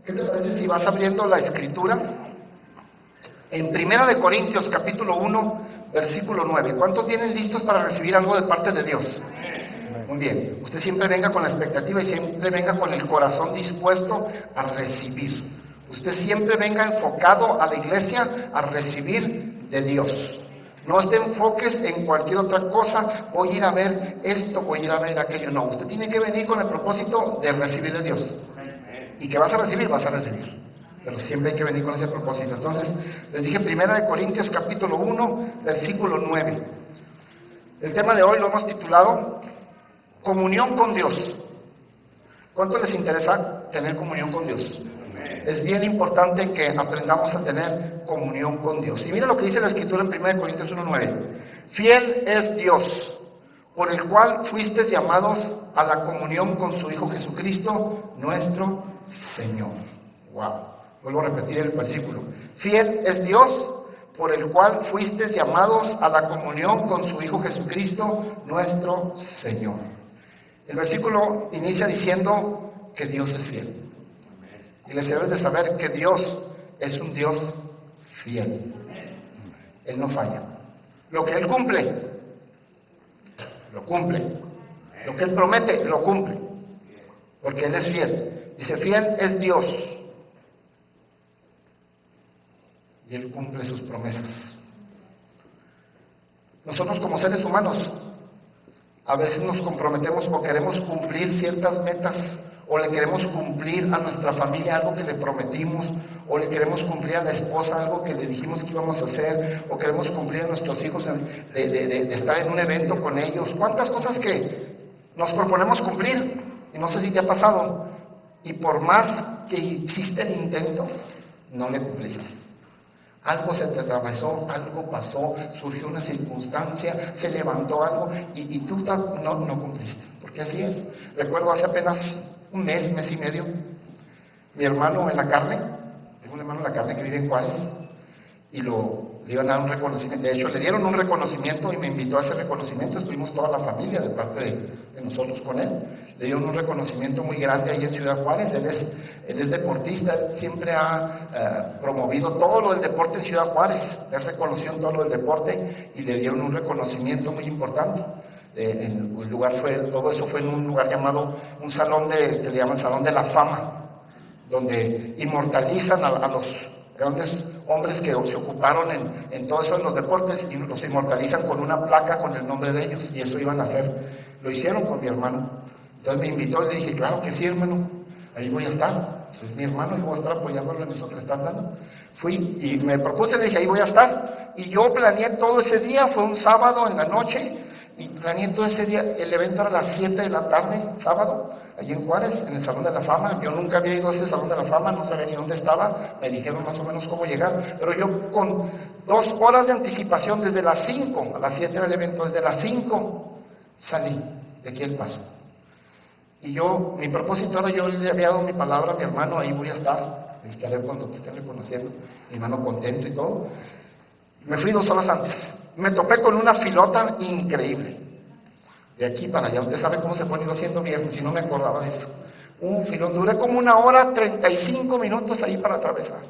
¿Qué te parece si vas abriendo la escritura? En Primera de Corintios, capítulo 1, versículo 9. ¿Cuántos vienen listos para recibir algo de parte de Dios? Muy bien. Usted siempre venga con la expectativa y siempre venga con el corazón dispuesto a recibir. Usted siempre venga enfocado a la iglesia a recibir de Dios. No te enfoques en cualquier otra cosa, voy a ir a ver esto, voy a ir a ver aquello. No, usted tiene que venir con el propósito de recibir de Dios. Y que vas a recibir, vas a recibir. Pero siempre hay que venir con ese propósito. Entonces, les dije Primera de Corintios capítulo 1, versículo 9. El tema de hoy lo hemos titulado Comunión con Dios. ¿Cuánto les interesa tener comunión con Dios? Es bien importante que aprendamos a tener comunión con Dios. Y mira lo que dice la Escritura en 1 Corintios 1:9. Fiel es Dios, por el cual fuisteis llamados a la comunión con su Hijo Jesucristo, nuestro Señor. Wow. Vuelvo a repetir el versículo. Fiel es Dios, por el cual fuisteis llamados a la comunión con su Hijo Jesucristo, nuestro Señor. El versículo inicia diciendo que Dios es fiel. Y les debes de saber que Dios es un Dios fiel. Él no falla. Lo que Él cumple, lo cumple. Lo que Él promete, lo cumple. Porque Él es fiel. Dice, fiel es Dios. Y Él cumple sus promesas. Nosotros como seres humanos, a veces nos comprometemos o queremos cumplir ciertas metas, o le queremos cumplir a nuestra familia algo que le prometimos, o le queremos cumplir a la esposa algo que le dijimos que íbamos a hacer, o queremos cumplir a nuestros hijos de estar en un evento con ellos. ¿Cuántas cosas que nos proponemos cumplir? Y no sé si te ha pasado, y por más que hiciste el intento, no le cumpliste. Algo se te atravesó, algo pasó, surgió una circunstancia, se levantó algo y tú no cumpliste. Porque así es. Recuerdo hace apenas un mes y medio, mi hermano en la carne, tengo un hermano en la carne que vive en Juárez, y le iban a dar un reconocimiento. De hecho, le dieron un reconocimiento y me invitó a ese reconocimiento. Estuvimos toda la familia de parte de nosotros con él. Le dieron un reconocimiento muy grande ahí en Ciudad Juárez. Él es deportista, él siempre ha promovido todo lo del deporte en Ciudad Juárez. Es reconocido en todo lo del deporte y le dieron un reconocimiento muy importante. Todo eso fue en un lugar llamado, un salón que le llaman Salón de la Fama, donde inmortalizan a los grandes hombres que se ocuparon en todo eso de los deportes, y los inmortalizan con una placa con el nombre de ellos, y eso iban a hacer. Lo hicieron con mi hermano. Entonces me invitó y le dije, claro que sí, hermano, ahí voy a estar. Pues es mi hermano y voy a estar apoyándolo en eso que le están dando. Fui y me propuse, le dije, ahí voy a estar. Y yo planeé todo ese día, fue un sábado en la noche, y planeé todo ese día. El evento era a las 7 de la tarde, sábado, allí en Juárez, en el Salón de la Fama. Yo nunca había ido a ese Salón de la Fama, no sabía ni dónde estaba, me dijeron más o menos cómo llegar, pero yo con 2 horas de anticipación, desde las 5, a las 7 del evento, desde las 5 salí de aquí El Paso. Y mi propósito era, yo le había dado mi palabra a mi hermano, ahí voy a estar, estaré cuando te estén reconociendo, mi hermano contento y todo. Me fui 2 horas antes, me topé con una filota increíble, de aquí para allá. Usted sabe cómo se pone haciendo viernes, si no me acordaba de eso. Un filón, duré como 1 hora 35 minutos ahí para atravesar.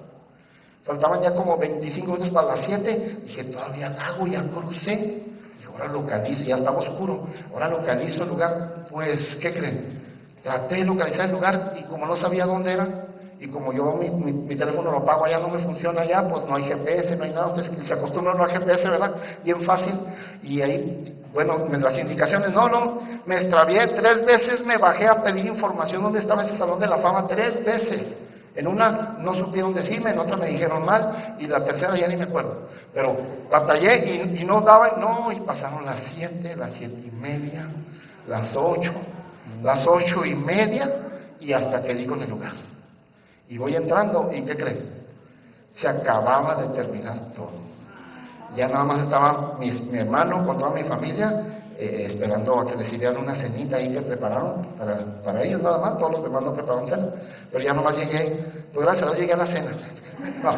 Faltaban ya como 25 minutos para las 7, dije, todavía hago, ya crucé. Y ahora localizo, ya estaba oscuro, ahora localizo el lugar. Pues, ¿qué creen? Traté de localizar el lugar y como no sabía dónde era, y como yo mi teléfono lo pago allá, no me funciona allá, pues no hay GPS, no hay nada. Ustedes se acostumbran a GPS, ¿verdad? Bien fácil. Y ahí, bueno, las indicaciones, no, me extravié 3 veces, me bajé a pedir información dónde estaba ese Salón de la Fama, 3 veces. En una no supieron decirme, en otra me dijeron mal, y la tercera ya ni me acuerdo. Pero batallé y no daban, y pasaron las 7, las 7:30, las 8, las 8:30, y hasta que di con el lugar. Y voy entrando, ¿y qué creen? Se acababa de terminar todo. Ya nada más estaba mi hermano con toda mi familia, esperando a que les dieran una cenita ahí que prepararon, para ellos nada más. Todos los demás no prepararon cena. Pero ya nomás llegué, pues gracias a Dios llegué a la cena. No,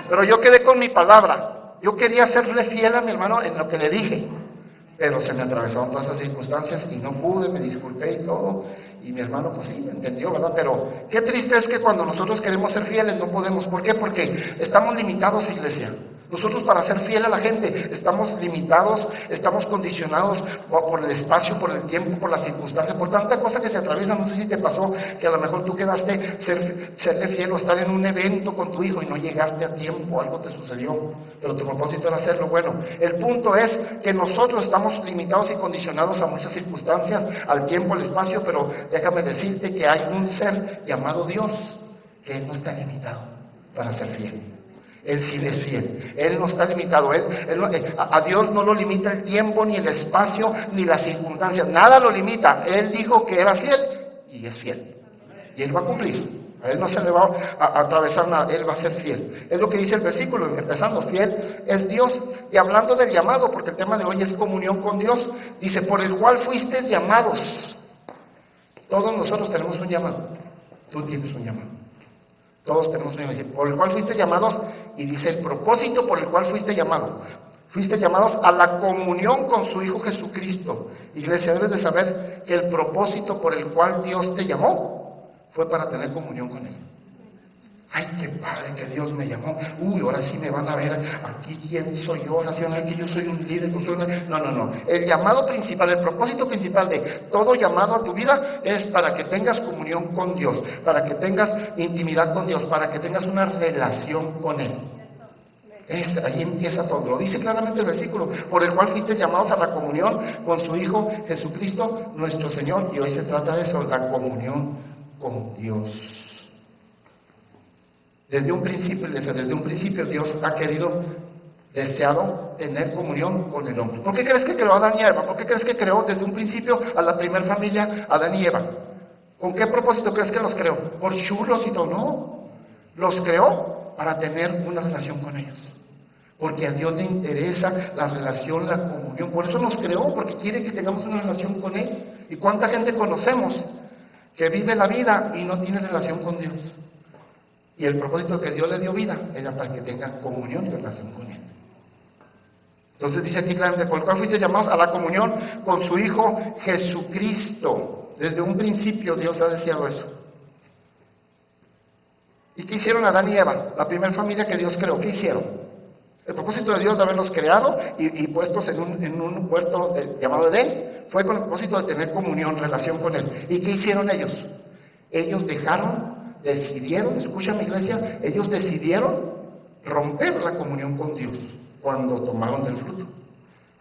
pero yo quedé con mi palabra. Yo quería serle fiel a mi hermano en lo que le dije. pero se me atravesaron todas esas circunstancias y no pude, me disculpé y todo, y mi hermano pues sí, me entendió, ¿verdad? Pero qué triste es que cuando nosotros queremos ser fieles no podemos. ¿Por qué? Porque estamos limitados, iglesia. Nosotros para ser fiel a la gente estamos limitados, estamos condicionados por el espacio, por el tiempo, por las circunstancias, por tanta cosa que se atraviesa. No sé si te pasó que a lo mejor tú quedaste serle fiel o estar en un evento con tu hijo y no llegaste a tiempo, algo te sucedió, pero tu propósito era hacerlo. Bueno, el punto es que nosotros estamos limitados y condicionados a muchas circunstancias, al tiempo, al espacio, pero déjame decirte que hay un ser llamado Dios que no está limitado para ser fiel. Él sí es fiel, Él no está limitado, a Dios no lo limita el tiempo, ni el espacio, ni las circunstancias, nada lo limita. Él dijo que era fiel y es fiel, y Él va a cumplir. A Él no se le va a atravesar nada, Él va a ser fiel. Es lo que dice el versículo, empezando, fiel es Dios. Y hablando del llamado, porque el tema de hoy es comunión con Dios, dice, por el cual fuisteis llamados. Todos nosotros tenemos un llamado, tú tienes un llamado. Todos tenemos un llamado, por el cual fuiste llamados, y dice el propósito por el cual fuiste llamados. Fuiste llamados a la comunión con su Hijo Jesucristo. Iglesia, debes de saber que el propósito por el cual Dios te llamó fue para tener comunión con Él. Ay, qué padre que Dios me llamó. Uy, ahora sí me van a ver aquí quién soy yo, ahora sí van a ver que yo soy un líder. No. El llamado principal, el propósito principal de todo llamado a tu vida es para que tengas comunión con Dios, para que tengas intimidad con Dios, para que tengas una relación con Él. Ahí empieza todo. Lo dice claramente el versículo, por el cual fuiste llamados a la comunión con su Hijo Jesucristo, nuestro Señor. Y hoy se trata de eso, la comunión con Dios. Desde un principio Dios ha deseado tener comunión con el hombre. ¿Por qué crees que creó a Adán y Eva? ¿Por qué crees que creó desde un principio a la primera familia, Adán y Eva? ¿Con qué propósito crees que los creó? ¿Por chulos y todo? No. Los creó para tener una relación con ellos. Porque a Dios le interesa la relación, la comunión. Por eso nos creó, porque quiere que tengamos una relación con Él. ¿Y cuánta gente conocemos que vive la vida y no tiene relación con Dios? Y el propósito que Dios le dio vida era para que tengan comunión y relación con Él. Entonces dice aquí claramente, por el cual fuiste llamados a la comunión con su Hijo Jesucristo. Desde un principio Dios ha deseado eso. ¿Y qué hicieron Adán y Eva? La primera familia que Dios creó, ¿qué hicieron? El propósito de Dios de haberlos creado y puestos en un huerto llamado Edén fue con el propósito de tener comunión, relación con Él. ¿Y qué hicieron ellos? Ellos decidieron, escúchame iglesia, ellos decidieron romper la comunión con Dios cuando tomaron del fruto.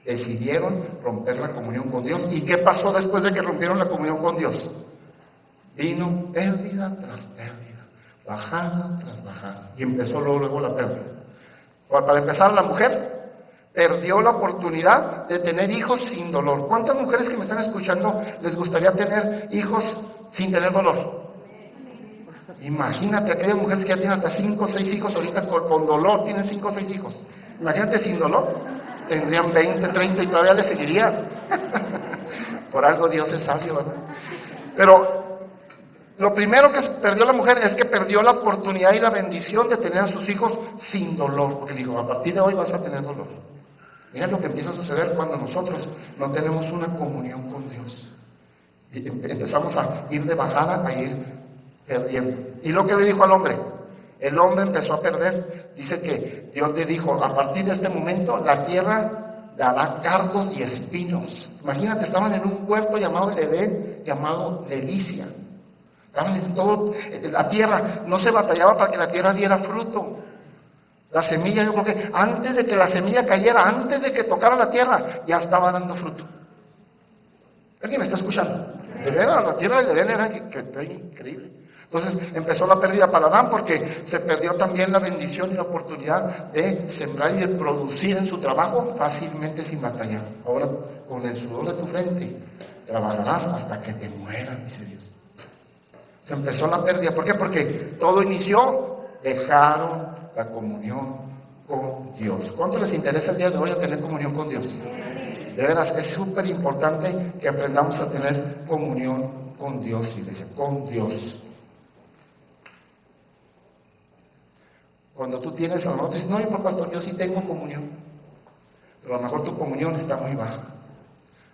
Decidieron romper la comunión con Dios. ¿Y qué pasó después de que rompieron la comunión con Dios? Vino pérdida tras pérdida, bajada tras bajada, y empezó luego la pérdida. Para empezar, la mujer perdió la oportunidad de tener hijos sin dolor. ¿Cuántas mujeres que me están escuchando les gustaría tener hijos sin tener dolor? Imagínate, aquellas mujeres que ya tienen hasta 5 o 6 hijos ahorita con dolor, tienen 5 o 6 hijos. Imagínate sin dolor, tendrían 20, 30 y todavía les seguiría. Por algo Dios es sabio, ¿verdad? Pero lo primero que perdió la mujer es que perdió la oportunidad y la bendición de tener a sus hijos sin dolor, porque dijo, a partir de hoy vas a tener dolor. Mira lo que empieza a suceder cuando nosotros no tenemos una comunión con Dios. Y empezamos a ir de bajada, a ir perdiendo. ¿Y lo que le dijo al hombre? El hombre empezó a perder. Dice que Dios le dijo, a partir de este momento la tierra dará cardos y espinos. Imagínate, estaban en un huerto llamado el Edén, llamado delicia. Estaban en todo, la tierra, no se batallaba para que la tierra diera fruto. La semilla, yo creo que antes de que la semilla cayera, antes de que tocara la tierra, ya estaba dando fruto. ¿Alguien me está escuchando? De verdad, la tierra del Edén era increíble. Entonces empezó la pérdida para Adán porque se perdió también la bendición y la oportunidad de sembrar y de producir en su trabajo fácilmente sin batallar. Ahora, con el sudor de tu frente, trabajarás hasta que te mueras, dice Dios. Se empezó la pérdida. ¿Por qué? Porque todo inició, dejaron la comunión con Dios. ¿Cuánto les interesa el día de hoy a tener comunión con Dios? De veras, es súper importante que aprendamos a tener comunión con Dios, iglesia, con Dios. Cuando tú tienes, a lo mejor dices, no, pastor, yo sí tengo comunión, pero a lo mejor tu comunión está muy baja.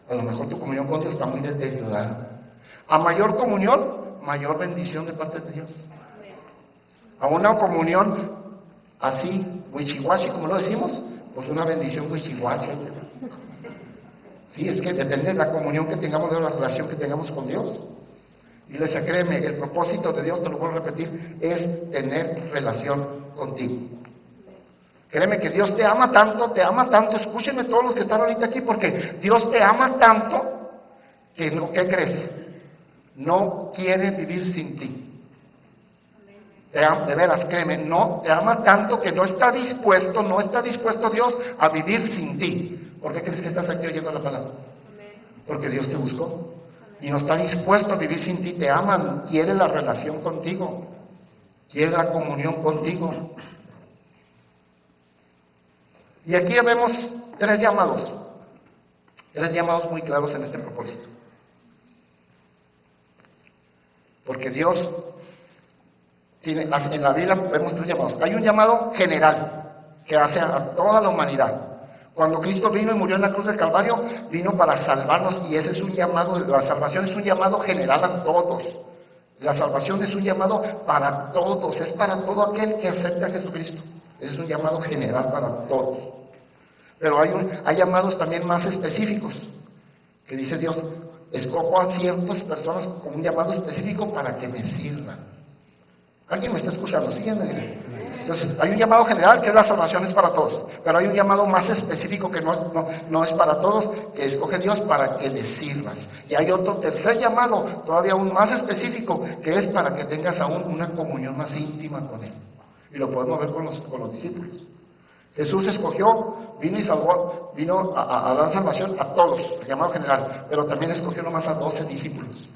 A lo mejor tu comunión con Dios está muy deteriorada. A mayor comunión, mayor bendición de parte de Dios. A una comunión así, wichiwachi, como lo decimos, pues una bendición wichiwachi. Sí, es que depende de la comunión que tengamos, de la relación que tengamos con Dios. Iglesia, créeme, el propósito de Dios, te lo vuelvo a repetir, es tener relación contigo. Créeme que Dios te ama tanto, escúchenme todos los que están ahorita aquí, porque Dios te ama tanto, que no, ¿qué crees? No quiere vivir sin ti. De veras, créeme, no, te ama tanto que no está dispuesto Dios a vivir sin ti. ¿Por qué crees que estás aquí oyendo la palabra? Porque Dios te buscó. Y no está dispuesto a vivir sin ti, te ama, quiere la relación contigo, quiere la comunión contigo. Y aquí vemos tres llamados muy claros en este propósito. Porque Dios tiene, en la Biblia vemos tres llamados. Hay un llamado general que hace a toda la humanidad. Cuando Cristo vino y murió en la cruz del Calvario, vino para salvarnos, y ese es un llamado, la salvación es un llamado general a todos. La salvación es un llamado para todos, es para todo aquel que acepta a Jesucristo. Ese es un llamado general para todos. Pero hay llamados también más específicos, que dice Dios, escojo a ciertas personas con un llamado específico para que me sirvan. ¿Alguien me está escuchando? Sígueme. Entonces, hay un llamado general que es la salvación, es para todos, pero hay un llamado más específico que no es para todos, que escoge Dios para que le sirvas. Y hay otro tercer llamado, todavía aún más específico, que es para que tengas aún una comunión más íntima con Él. Y lo podemos ver con los discípulos. Jesús escogió, vino y salvó, vino a dar salvación a todos, el llamado general, pero también escogió nomás a 12 discípulos.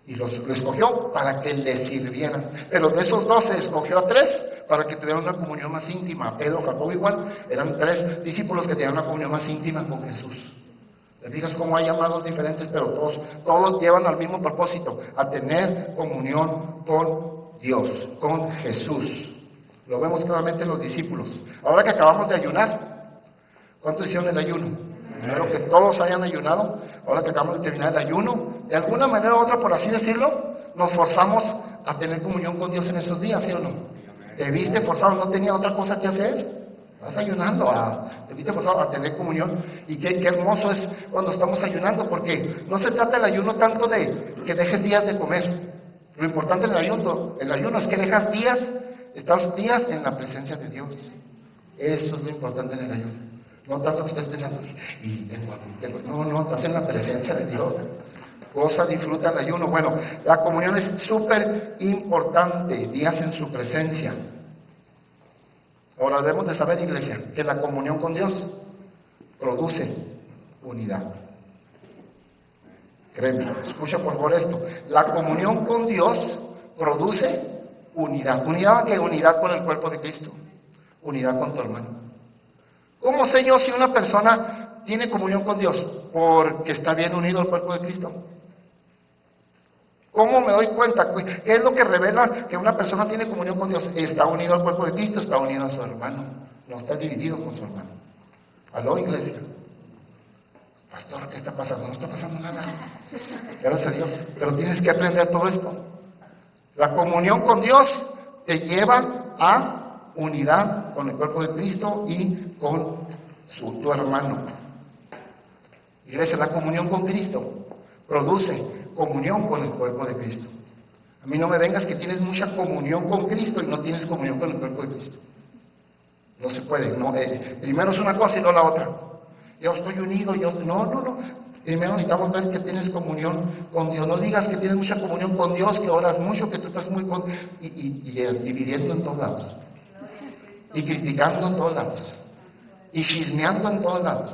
Y los escogió para que le sirvieran. Pero de esos 12 escogió a 3 para que tuvieran una comunión más íntima. Pedro, Jacobo y Juan eran 3 discípulos que tenían una comunión más íntima con Jesús. ¿Te fijas cómo hay llamados diferentes, pero todos llevan al mismo propósito, a tener comunión con Dios, con Jesús? Lo vemos claramente en los discípulos. Ahora que acabamos de ayunar, ¿cuántos hicieron el ayuno? Espero que todos hayan ayunado. Ahora que acabamos de terminar el ayuno, de alguna manera u otra, por así decirlo, nos forzamos a tener comunión con Dios en esos días, ¿sí o no? ¿Te viste forzado? ¿No tenía otra cosa que hacer? Vas ayunando, te viste forzado a tener comunión. Y qué hermoso es cuando estamos ayunando, porque no se trata el ayuno tanto de que dejes días de comer. Lo importante en el ayuno es que estás días en la presencia de Dios. Eso es lo importante en el ayuno. No tanto que estés pensando, no, estás en la presencia de Dios. Goza, disfruta el ayuno. Bueno, la comunión es súper importante, días en su presencia. Ahora debemos de saber, iglesia, que la comunión con Dios produce unidad. Créeme, escucha por favor esto. La comunión con Dios produce unidad. ¿Unidad qué? Unidad con el cuerpo de Cristo. Unidad con tu hermano. ¿Cómo sé yo si una persona tiene comunión con Dios? Porque está bien unido al cuerpo de Cristo. ¿Cómo me doy cuenta? ¿Qué es lo que revela que una persona tiene comunión con Dios? Está unido al cuerpo de Cristo, está unido a su hermano. No está dividido con su hermano. ¿Aló, iglesia? Pastor, ¿qué está pasando? No está pasando nada. Gracias a Dios. Pero tienes que aprender todo esto. La comunión con Dios te lleva a unidad con el cuerpo de Cristo y con tu hermano. Iglesia, la comunión con Cristo produce comunión con el cuerpo de Cristo. A mí no me vengas que tienes mucha comunión con Cristo y no tienes comunión con el cuerpo de Cristo. No se puede. No, primero es una cosa y no la otra. Yo estoy unido, no. Primero necesitamos ver que tienes comunión con Dios. No digas que tienes mucha comunión con Dios, que oras mucho, que tú estás muy dividiendo en todos lados. Y criticando en todos lados. Y chismeando en todos lados.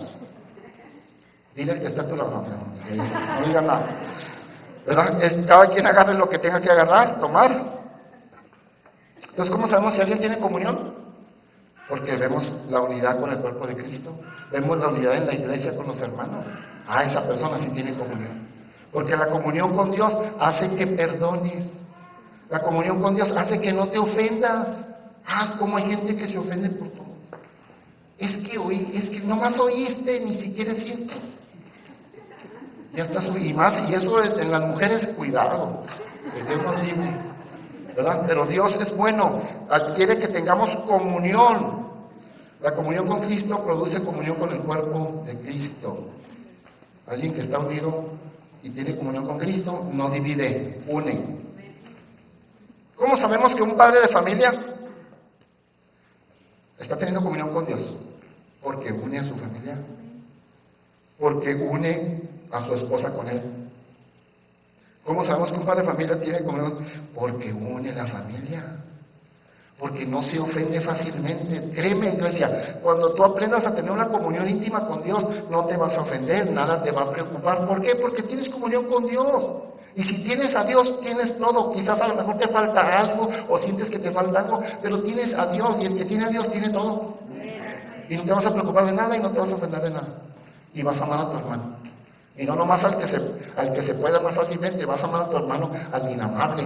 Dile al que está a tu lado, no diga nada. ¿Verdad? Cada quien agarre lo que tenga que agarrar, tomar. Entonces, ¿cómo sabemos si alguien tiene comunión? Porque vemos la unidad con el cuerpo de Cristo. Vemos la unidad en la iglesia con los hermanos. Esa persona sí tiene comunión. Porque la comunión con Dios hace que perdones. La comunión con Dios hace que no te ofendas. Cómo hay gente que se ofende por todo. Es que nomás oíste, ni siquiera sientes. Ya está y más, y eso en las mujeres, cuidado, que Dios nos libre, ¿verdad? Pero Dios es bueno, quiere que tengamos comunión. La comunión con Cristo produce comunión con el cuerpo de Cristo. Alguien que está unido y tiene comunión con Cristo no divide, une. ¿Cómo sabemos que un padre de familia está teniendo comunión con Dios? Porque une a su familia, porque une a su esposa con él. ¿Cómo sabemos que un padre de familia tiene comunión? Porque une la familia, porque no se ofende fácilmente. Créeme, iglesia, cuando tú aprendas a tener una comunión íntima con Dios, no te vas a ofender, nada te va a preocupar. ¿Por qué? Porque tienes comunión con Dios. Y si tienes a Dios, tienes todo. Quizás a lo mejor te falta algo o sientes que te falta algo, pero tienes a Dios, y el que tiene a Dios tiene todo. Y no te vas a preocupar de nada y no te vas a ofender de nada. Y vas a amar a tu hermano. Y no nomás al que se pueda más fácilmente, vas a amar a tu hermano, al inamable.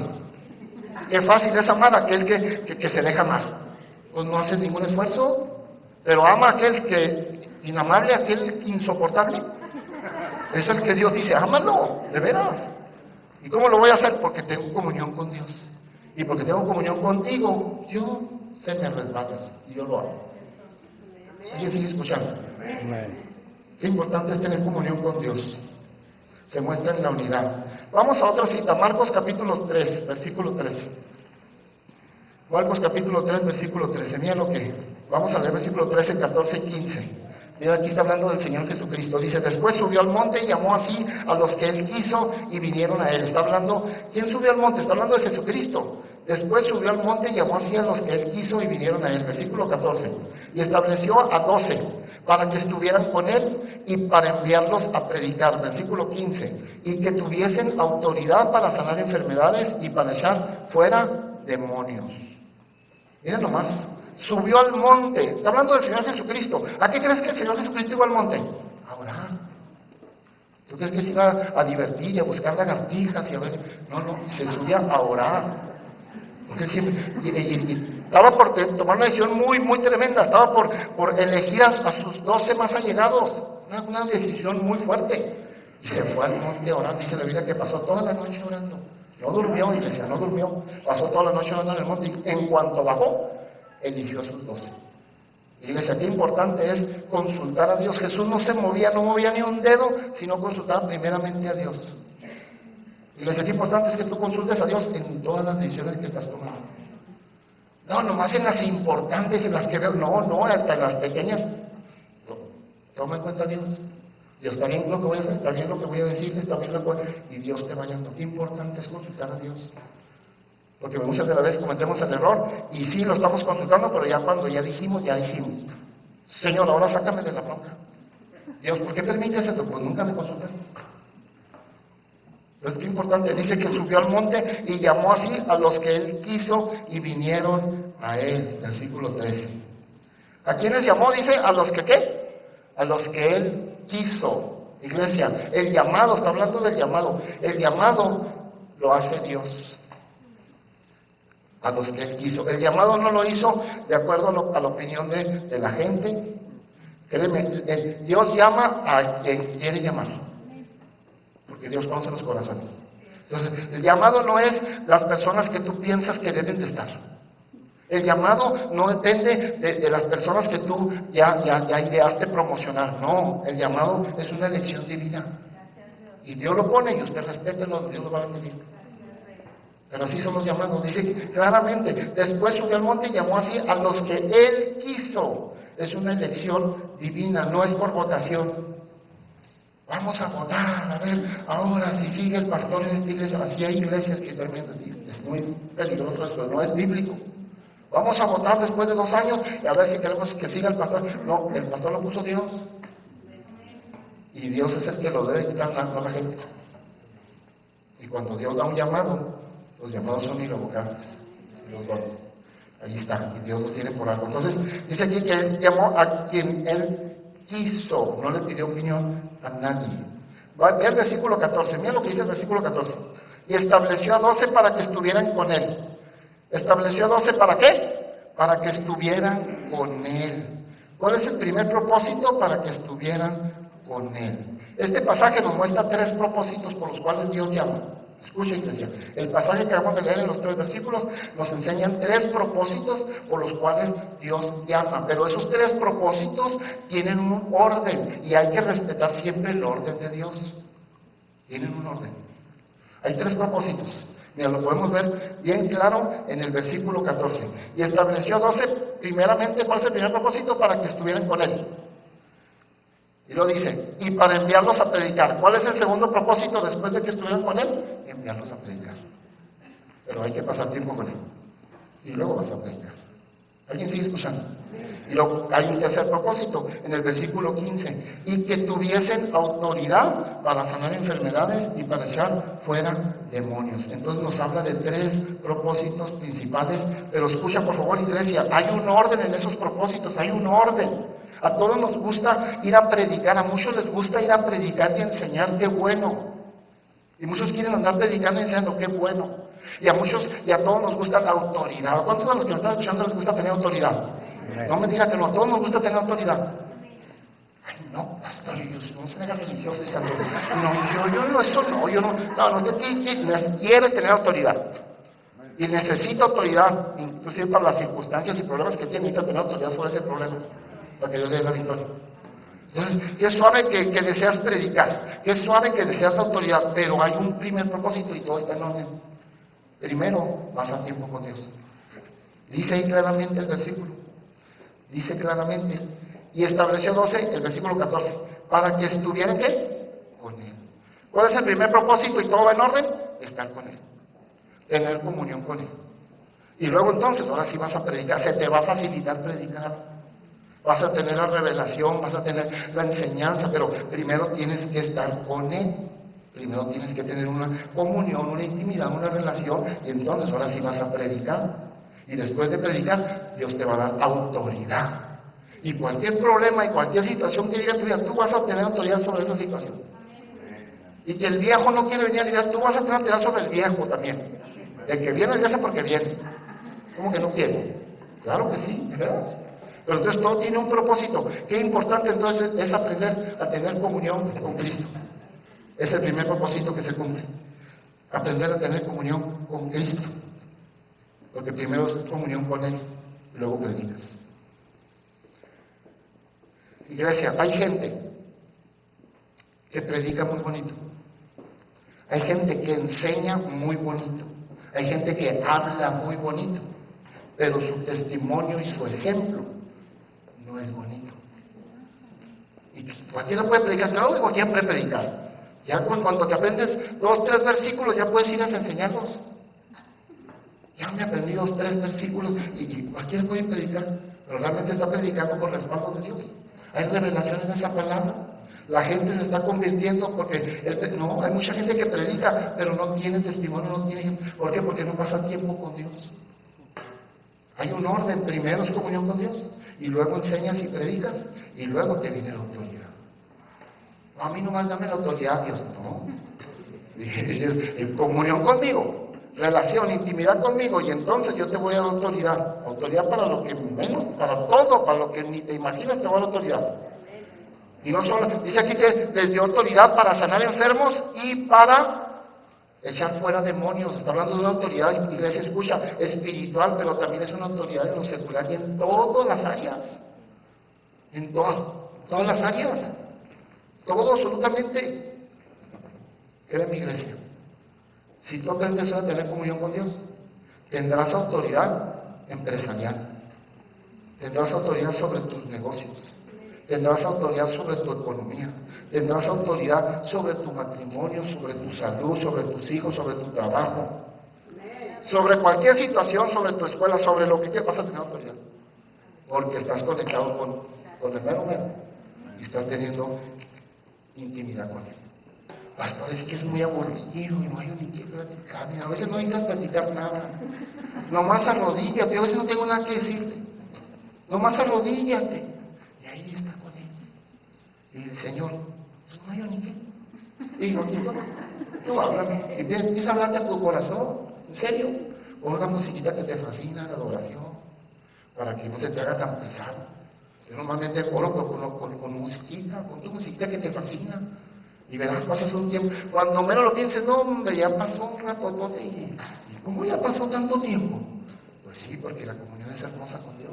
Qué fácil es amar a aquel que se deja amar. Pues no hace ningún esfuerzo, pero ama a aquel que inamable, aquel insoportable. Es el que Dios dice, ámalo, de veras. ¿Y cómo lo voy a hacer? Porque tengo comunión con Dios. Y porque tengo comunión contigo, yo se me resbalas y yo lo hago. ¿Alguien sigue escuchando? Amén. Qué importante es tener comunión con Dios. Se muestra en la unidad. Vamos a otra cita, Marcos capítulo 3, versículo 13. Marcos capítulo 3, versículo 13. Mira lo que, vamos a leer versículo 13, 14 y 15. Mira, aquí está hablando del Señor Jesucristo. Dice, después subió al monte y llamó así a los que Él quiso y vinieron a Él. Está hablando, ¿quién subió al monte? Está hablando de Jesucristo. Después subió al monte y llamó así a los que Él quiso y vinieron a Él. Versículo 14. Y estableció a 12 para que estuvieran con Él y para enviarlos a predicar. Versículo 15. Y que tuviesen autoridad para sanar enfermedades y para echar fuera demonios. Miren nomás. Subió al monte. Está hablando del Señor Jesucristo. ¿A qué crees que el Señor Jesucristo iba al monte? A orar. ¿Tú crees que se iba a divertir y a buscar lagartijas y a ver? No, se subía a orar. Porque siempre, estaba por tomar una decisión muy, muy tremenda. Estaba por elegir a sus 12 más allegados. Una decisión muy fuerte. Y se fue al monte a orar. Dice la Biblia que pasó toda la noche orando. No durmió, iglesia, no durmió. Pasó toda la noche orando en el monte. Y en cuanto bajó, eligió a sus 12. Iglesia, qué importante es consultar a Dios. Jesús no movía ni un dedo, sino consultaba primeramente a Dios. Iglesia, qué importante es que tú consultes a Dios en todas las decisiones que estás tomando. No, nomás en las importantes, en las que veo, no, hasta en las pequeñas. Toma en cuenta a Dios. Dios, está bien lo que voy a hacer, está bien lo que voy a decir, está bien lo que voy a... Y Dios te va guiando. Qué importante es consultar a Dios. Porque muchas de las veces cometemos el error y sí lo estamos consultando, pero ya cuando ya dijimos, Señor, ahora sácame de la bronca. Dios, ¿por qué permites esto? Pues nunca me consultas. Entonces, qué importante. Dice que subió al monte y llamó así a los que Él quiso y vinieron a Él. Versículo 13. ¿A quiénes llamó? Dice, a los que ¿qué? A los que Él quiso. Iglesia, el llamado, está hablando del llamado. El llamado lo hace Dios. A los que Él quiso. El llamado no lo hizo de acuerdo a la opinión de la gente. Créeme, Dios llama a quien quiere llamar. Porque Dios conoce los corazones. Entonces, el llamado no es las personas que tú piensas que deben de estar. El llamado no depende de las personas que tú ya ideaste promocionar. No, el llamado es una elección divina. Y Dios lo pone y usted respételo, Dios lo va a bendecir. Pero así somos llamados. Dice claramente, después subió al monte y llamó así a los que Él quiso. Es una elección divina, no es por votación. Vamos a votar, a ver, ahora si sigue el pastor en esta iglesia. Así hay iglesias que también es muy peligroso esto, no es bíblico. Vamos a votar después de 2 años y a ver si queremos que siga el pastor. No, el pastor lo puso Dios. Y Dios es el que lo debe quitar, no la gente. Y cuando Dios da un llamado, los llamados son irrevocables, los dones. Ahí está, y Dios los tiene por algo. Entonces, dice aquí que Él llamó a quien Él quiso, no le pidió opinión a nadie. Ve el versículo 14, mira lo que dice el versículo 14. Y estableció a 12 para que estuvieran con Él. ¿Estableció a 12 para qué? Para que estuvieran con Él. ¿Cuál es el primer propósito? Para que estuvieran con Él. Este pasaje nos muestra 3 propósitos por los cuales Dios llama. Escucha, iglesia, el pasaje que acabamos de leer en los 3 versículos nos enseñan 3 propósitos por los cuales Dios llama, pero esos 3 propósitos tienen un orden y hay que respetar siempre el orden de Dios. Tienen un orden. Hay 3 propósitos. Mira, lo podemos ver bien claro en el versículo 14. Y estableció 12, primeramente, ¿cuál es el primer propósito? Para que estuvieran con Él. Y lo dice, y para enviarlos a predicar. ¿Cuál es el segundo propósito después de que estuvieran con Él? Enviarlos a predicar. Pero hay que pasar tiempo con Él. Y luego vas a predicar. ¿Alguien sigue escuchando? Y luego hay un tercer propósito en el versículo 15. Y que tuviesen autoridad para sanar enfermedades y para echar fuera demonios. Entonces nos habla de 3 propósitos principales. Pero escucha por favor, iglesia, hay un orden en esos propósitos, hay un orden. A todos nos gusta ir a predicar, a muchos les gusta ir a predicar y enseñar qué bueno. Y muchos quieren andar predicando y enseñando qué bueno. Y a muchos y a todos nos gusta la autoridad. ¿Cuántos de los que nos están escuchando les gusta tener autoridad? No me diga que no, a todos nos gusta tener autoridad. Ay, no, pastor, no se haga religioso y santo. No, eso no, yo no. No, usted quiere tener autoridad. Y necesita autoridad, inclusive para las circunstancias y problemas que tiene, necesita tener autoridad sobre ese problema, para que Dios le dé la victoria. Entonces, qué suave que deseas predicar, qué suave que deseas la autoridad, pero hay un primer propósito y todo está en orden. Primero, pasa tiempo con Dios. Dice ahí claramente el versículo, dice claramente, y estableció 12, el versículo 14, para que estuvieran ¿qué? Con Él. ¿Cuál es el primer propósito y todo va en orden? Estar con Él, tener comunión con Él. Y luego entonces, ahora sí vas a predicar, se te va a facilitar predicar. Vas a tener la revelación, vas a tener la enseñanza, pero primero tienes que estar con Él. Primero tienes que tener una comunión, una intimidad, una relación, y entonces ahora sí vas a predicar. Y después de predicar, Dios te va a dar autoridad. Y cualquier problema y cualquier situación que llegue a tu vida, tú vas a tener autoridad sobre esa situación. Y que el viejo no quiere venir a la iglesia, tú vas a tener autoridad sobre el viejo también. El que viene a la iglesia porque viene. ¿Cómo que no quiere? Claro que sí, ¿verdad? Pero entonces todo tiene un propósito. Qué importante entonces es aprender a tener comunión con Cristo. Es el primer propósito que se cumple. Aprender a tener comunión con Cristo. Porque primero es comunión con Él, y luego predicas. Iglesia, hay gente que predica muy bonito. Hay gente que enseña muy bonito. Hay gente que habla muy bonito. Pero su testimonio y su ejemplo no es bonito. Y cualquiera puede predicar, claro que cualquiera puede predicar. Ya cuando te aprendes 2, 3 versículos, ya puedes ir a enseñarlos. Ya me aprendí 2, 3 versículos y cualquiera puede predicar, pero realmente está predicando con respaldo de Dios. Hay revelación en esa palabra. La gente se está convirtiendo porque no, hay mucha gente que predica, pero no tiene testimonio, no tiene. ¿Por qué? Porque no pasa tiempo con Dios. Hay un orden, primero es comunión con Dios, y luego enseñas y predicas, y luego te viene la autoridad. No, a mí nomás dame la autoridad, Dios, no. En comunión conmigo, relación, intimidad conmigo, y entonces yo te voy a dar autoridad. Autoridad para lo que menos, para todo, para lo que ni te imaginas, te voy a dar autoridad. Y no solo, dice aquí que les dio autoridad para sanar enfermos y para echar fuera demonios. Está hablando de una autoridad, iglesia, escucha, espiritual, pero también es una autoridad en lo secular y en todas las áreas. En todas las áreas. Todo, absolutamente. Créeme, iglesia. Si tú aprendes a tener comunión con Dios, tendrás autoridad empresarial. Tendrás autoridad sobre tus negocios. Tendrás autoridad sobre tu economía. Tendrás autoridad sobre tu matrimonio, sobre tu salud, sobre tus hijos, sobre tu trabajo. Sobre cualquier situación, sobre tu escuela, sobre lo que te vas a tener autoridad. Porque estás conectado con el mero mero. Y estás teniendo intimidad con Él. Pastor, es que es muy aburrido y no hay ni qué platicar. A veces no necesitas platicar nada. Nomás arrodíllate. Yo a veces no tengo nada que decirte. Nomás arrodíllate. Y ahí está con Él. Y el Señor, pues no hay ni qué. Y yo, tú háblame. Y empieza a hablarte a tu corazón. En serio. Pon una musiquita que te fascina, la adoración. Para que no se te haga tan pesado. Yo normalmente oro con musiquita, con tu musiquita que te fascina. Y verás, pasas un tiempo, cuando menos lo pienses, no hombre, ya pasó un rato, ¿y cómo ya pasó tanto tiempo? Pues sí, porque la comunión es hermosa con Dios.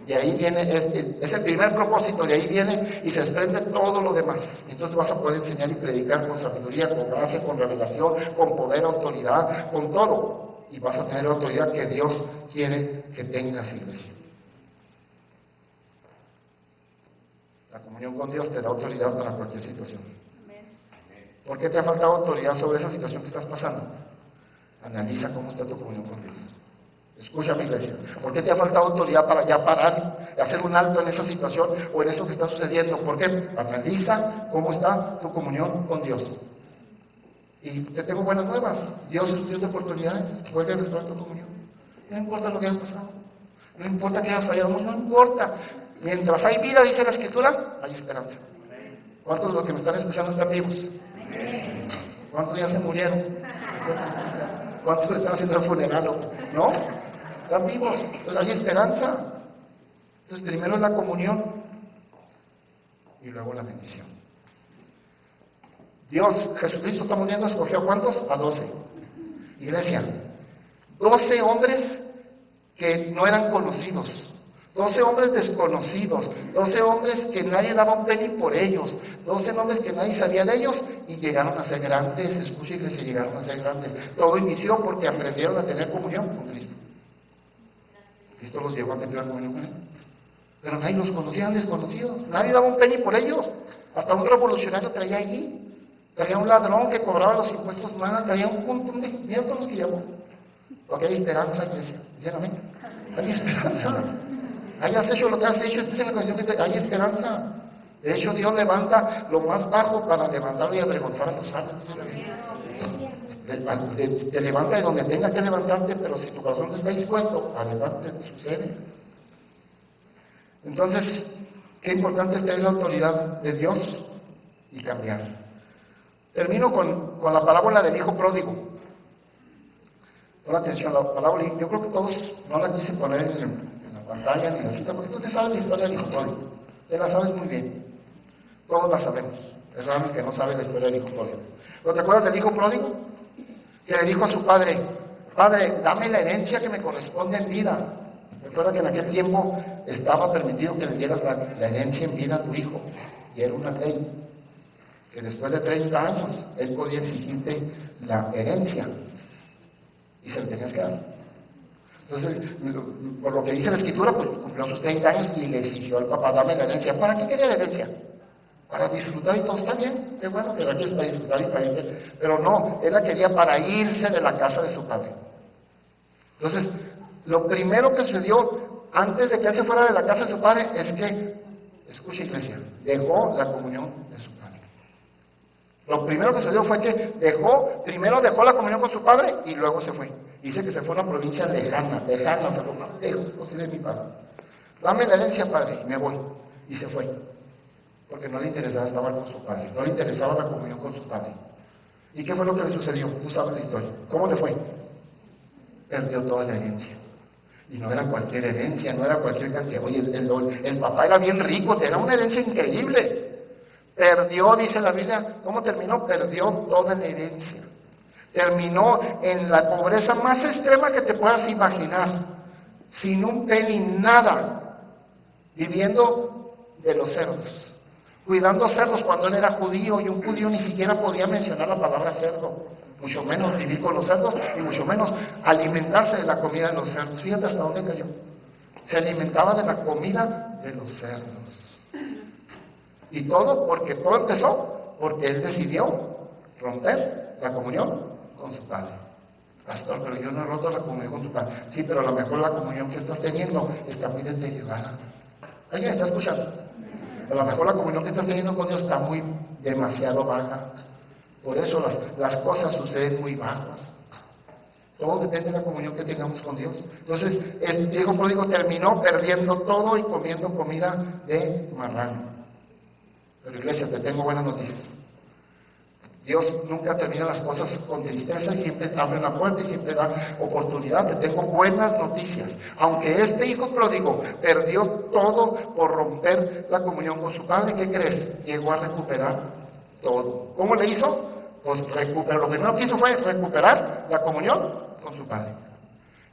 Y ahí viene, es el primer propósito, de ahí viene y se desprende todo lo demás. Entonces vas a poder enseñar y predicar con sabiduría, con gracia, con revelación, con poder, autoridad, con todo. Y vas a tener la autoridad que Dios quiere que tengas, iglesia. La comunión con Dios te da autoridad para cualquier situación. ¿Por qué te ha faltado autoridad sobre esa situación que estás pasando? Analiza cómo está tu comunión con Dios. Escúchame, iglesia. ¿Por qué te ha faltado autoridad para ya parar, hacer un alto en esa situación o en eso que está sucediendo? ¿Por qué? Analiza cómo está tu comunión con Dios. Y te tengo buenas nuevas. Dios es un Dios de oportunidades. Vuelve a restaurar tu comunión. No importa lo que haya pasado. No importa que hayas fallado. No importa. Mientras hay vida, dice la Escritura, hay esperanza. ¿Cuántos de los que me están escuchando están vivos? ¿Cuántos ya se murieron? ¿Cuántos están haciendo el funeral? ¿No? Están vivos. Entonces hay esperanza. Entonces primero es la comunión y luego la bendición. Dios, Jesucristo está muriendo, escogió ¿a cuántos? A 12. Iglesia, 12 hombres que no eran conocidos, 12 hombres desconocidos, 12 hombres que nadie daba un penny por ellos, 12 hombres que nadie sabía de ellos y llegaron a ser grandes. Escucha, iglesia, llegaron a ser grandes. Todo inició porque aprendieron a tener comunión con Cristo. Cristo los llevó a tener comunión con Él. Pero nadie los conocía, eran desconocidos. Nadie daba un penny por ellos. Hasta un revolucionario traía allí. Traía un ladrón que cobraba los impuestos más. Traía un montón de... Mira todos los que llamó. Porque hay esperanza, iglesia. Dicen amén. Hay esperanza. Hayas hecho lo que has hecho, esta es la canción que hay esperanza. De hecho, Dios levanta lo más bajo para levantarlo y avergonzar a los sabios. Te levanta de donde tenga que levantarte, pero si tu corazón no está dispuesto a levantarte, sucede. Entonces, qué importante es tener la autoridad de Dios y cambiar. Termino con la parábola del hijo pródigo. Pon atención, la parábola, yo creo que todos no la quise poner en la pantalla ni en la cita, porque tú te sabes la historia del hijo pródigo. Te la sabes muy bien. Todos la sabemos. Es raro que no sabe la historia del hijo pródigo. ¿No te acuerdas del hijo pródigo? Que le dijo a su padre: Padre, dame la herencia que me corresponde en vida. Recuerda que en aquel tiempo estaba permitido que le dieras la herencia en vida a tu hijo. Y era una ley. Que después de 30 años, él podía exigirte la herencia. Y se le tenías que dar. Entonces, por lo que dice la Escritura, pues cumplió sus 30 años y le exigió al papá: dame la herencia. ¿Para qué quería la herencia? Para disfrutar y todo. Está bien, qué bueno que la quieres para disfrutar y para irse. Pero no, él la quería para irse de la casa de su padre. Entonces, lo primero que sucedió antes de que él se fuera de la casa de su padre es que, escucha, iglesia, dejó la comunión de su padre. Lo primero que sucedió fue que primero dejó la comunión con su padre y luego se fue. Dice que se fue a una provincia lejana, se fue, no, lejos de mi padre. Dame la herencia, padre, y me voy. Y se fue. Porque no le interesaba estar con su padre, no le interesaba la comunión con su padre. ¿Y qué fue lo que le sucedió? Tú sabes la historia. ¿Cómo le fue? Perdió toda la herencia. Y no era cualquier herencia, no era cualquier cantidad. Oye, el papá era bien rico, tenía una herencia increíble. Perdió, dice la Biblia, ¿cómo terminó? Perdió toda la herencia. Terminó en la pobreza más extrema que te puedas imaginar, sin un penny, nada, viviendo de los cerdos, cuidando cerdos cuando él era judío, y un judío ni siquiera podía mencionar la palabra cerdo, mucho menos vivir con los cerdos, y mucho menos alimentarse de la comida de los cerdos. Fíjate hasta dónde cayó. Se alimentaba de la comida de los cerdos. Y todo empezó porque él decidió romper la comunión con su padre. Pastor, pero yo no he roto la comunión con su padre. Sí, pero a lo mejor la comunión que estás teniendo está muy deteriorada. ¿Alguien está escuchando? A lo mejor la comunión que estás teniendo con Dios está demasiado baja. Por eso las cosas suceden muy bajas. Todo depende de la comunión que tengamos con Dios. Entonces, el hijo pródigo terminó perdiendo todo y comiendo comida de marrano. Pero iglesia, te tengo buenas noticias. Dios nunca termina las cosas con tristeza y siempre abre una puerta y siempre da oportunidad. Te tengo buenas noticias. Aunque este hijo pródigo perdió todo por romper la comunión con su padre, ¿qué crees? Llegó a recuperar todo. ¿Cómo le hizo? Pues recuperó. Lo primero que hizo fue recuperar la comunión con su padre.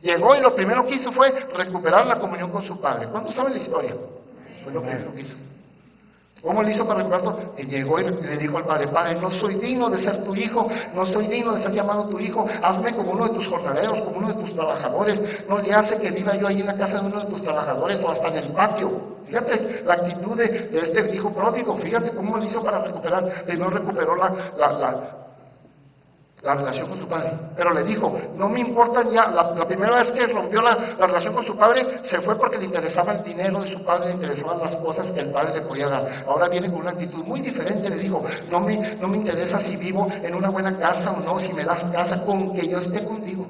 Llegó y lo primero que hizo fue recuperar la comunión con su padre. ¿Cuántos saben la historia? Fue lo primero que hizo. ¿Cómo le hizo para recuperarlo? Y llegó y le dijo al padre: Padre, no soy digno de ser tu hijo, no soy digno de ser llamado tu hijo, hazme como uno de tus jornaleros, como uno de tus trabajadores. No le hace que viva yo ahí en la casa de uno de tus trabajadores o hasta en el patio. Fíjate la actitud de este hijo pródigo, fíjate cómo le hizo para recuperar. Primero recuperó la relación con su padre, pero le dijo: no me importan ya. La primera vez que rompió la relación con su padre, se fue porque le interesaba el dinero de su padre, le interesaban las cosas que el padre le podía dar. Ahora viene con una actitud muy diferente, le dijo: no me interesa si vivo en una buena casa o no, si me das casa, con que yo esté contigo.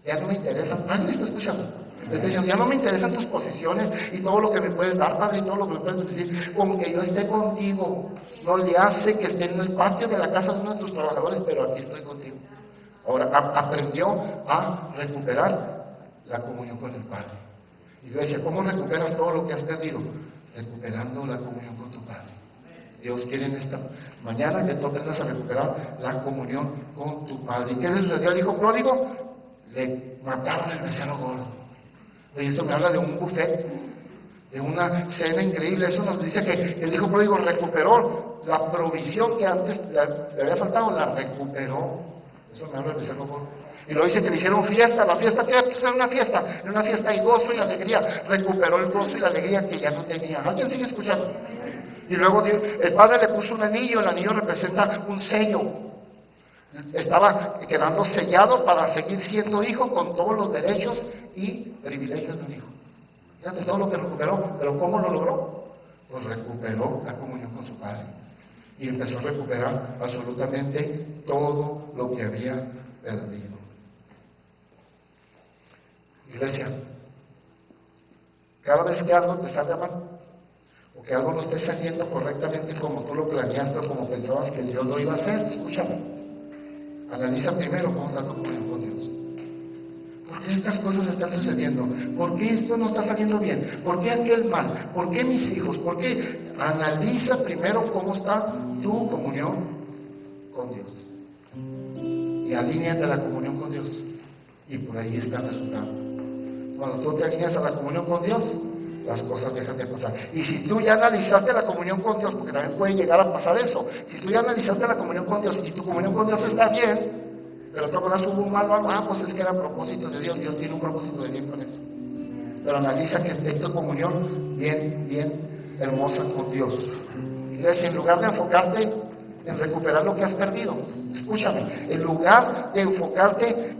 Ya no me interesa. ¿Alguien está escuchando? Le está diciendo: ya no me interesan tus posesiones y todo lo que me puedes dar, padre, y todo lo que me puedes decir, con que yo esté contigo. No le hace que esté en el patio de la casa de uno de tus trabajadores, pero aquí estoy contigo. Ahora aprendió a recuperar la comunión con el Padre. Y yo decía: ¿cómo recuperas todo lo que has perdido? Recuperando la comunión con tu Padre. Dios quiere en esta mañana que tú aprendas a recuperar la comunión con tu Padre. ¿Y qué le sucedió al hijo pródigo? Le mataron el becerro gordo. Y eso me habla de un buffet, de una cena increíble. Eso nos dice que el hijo pródigo recuperó la provisión que antes le había faltado, la recuperó. Eso me habla del becerro gordo. Y lo dice que le hicieron fiesta. La fiesta que era una fiesta. Era una fiesta y gozo y alegría. Recuperó el gozo y la alegría que ya no tenía. ¿Alguien sigue escuchando? Y luego el padre le puso un anillo. El anillo representa un sello. Estaba quedando sellado para seguir siendo hijo con todos los derechos y privilegios de un hijo. Fíjate todo lo que recuperó. ¿Pero cómo lo logró? Pues recuperó la comunión con su padre. Y empezó a recuperar absolutamente todo lo que había perdido. Iglesia, cada vez que algo te salga mal, o que algo no esté saliendo correctamente como tú lo planeaste o como pensabas que Dios lo iba a hacer, escúchame, analiza primero cómo está tu comunión con Dios. ¿Por qué estas cosas están sucediendo? ¿Por qué esto no está saliendo bien? ¿Por qué aquel mal? ¿Por qué mis hijos? ¿Por qué? Analiza primero cómo está tu comunión con Dios. Y alíñate a la comunión con Dios. Y por ahí está el resultado. Cuando tú te alineas a la comunión con Dios, las cosas dejan de pasar. Y si tú ya analizaste la comunión con Dios, porque también puede llegar a pasar eso, si tú ya analizaste la comunión con Dios y tu comunión con Dios está bien, pero tú cuando hubo un mal, pues es que era propósito de Dios. Dios tiene un propósito de bien con eso. Pero analiza que esté tu comunión bien hermosa con Dios. Iglesia, en lugar de enfocarte en recuperar lo que has perdido, escúchame, en lugar de enfocarte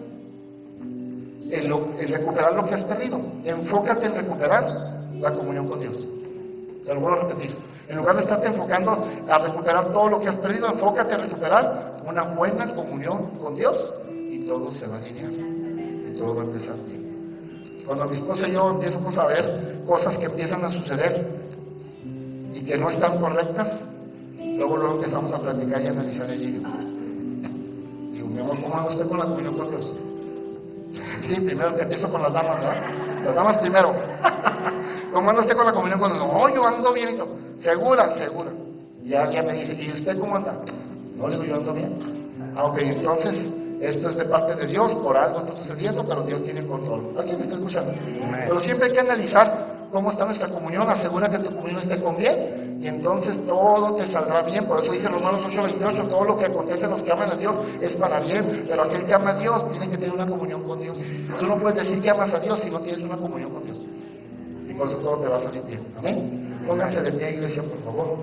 en recuperar lo que has perdido, enfócate en recuperar la comunión con Dios. Te lo vuelvo a repetir. En lugar de estarte enfocando a recuperar todo lo que has perdido, enfócate en recuperar una buena comunión con Dios y todo se va a alinear y todo va a empezar bien. Cuando mi esposa y yo empezamos a ver cosas que empiezan a suceder y que no están correctas, luego empezamos a platicar y a analizar el libro. Digo: mi amor, ¿cómo anda usted con la comunión con Dios? Sí, primero empiezo con las damas, ¿verdad? Las damas primero. ¿Cómo anda usted con la comunión con Dios? No, yo ando bien y todo. Segura. Y ya me dice: ¿y usted cómo anda? No, le digo: yo ando bien. Ok, entonces, esto es de parte de Dios, por algo está sucediendo, pero Dios tiene control. ¿Alguien me está escuchando? Pero siempre hay que analizar cómo está nuestra comunión, asegura que tu comunión esté con bien, y entonces todo te saldrá bien. Por eso dice Romanos 8:28, todo lo que acontece a los que aman a Dios es para bien, pero aquel que ama a Dios tiene que tener una comunión con Dios. Tú no puedes decir que amas a Dios si no tienes una comunión con Dios. Y por eso todo te va a salir bien. Amén. Pónganse de pie, iglesia, por favor.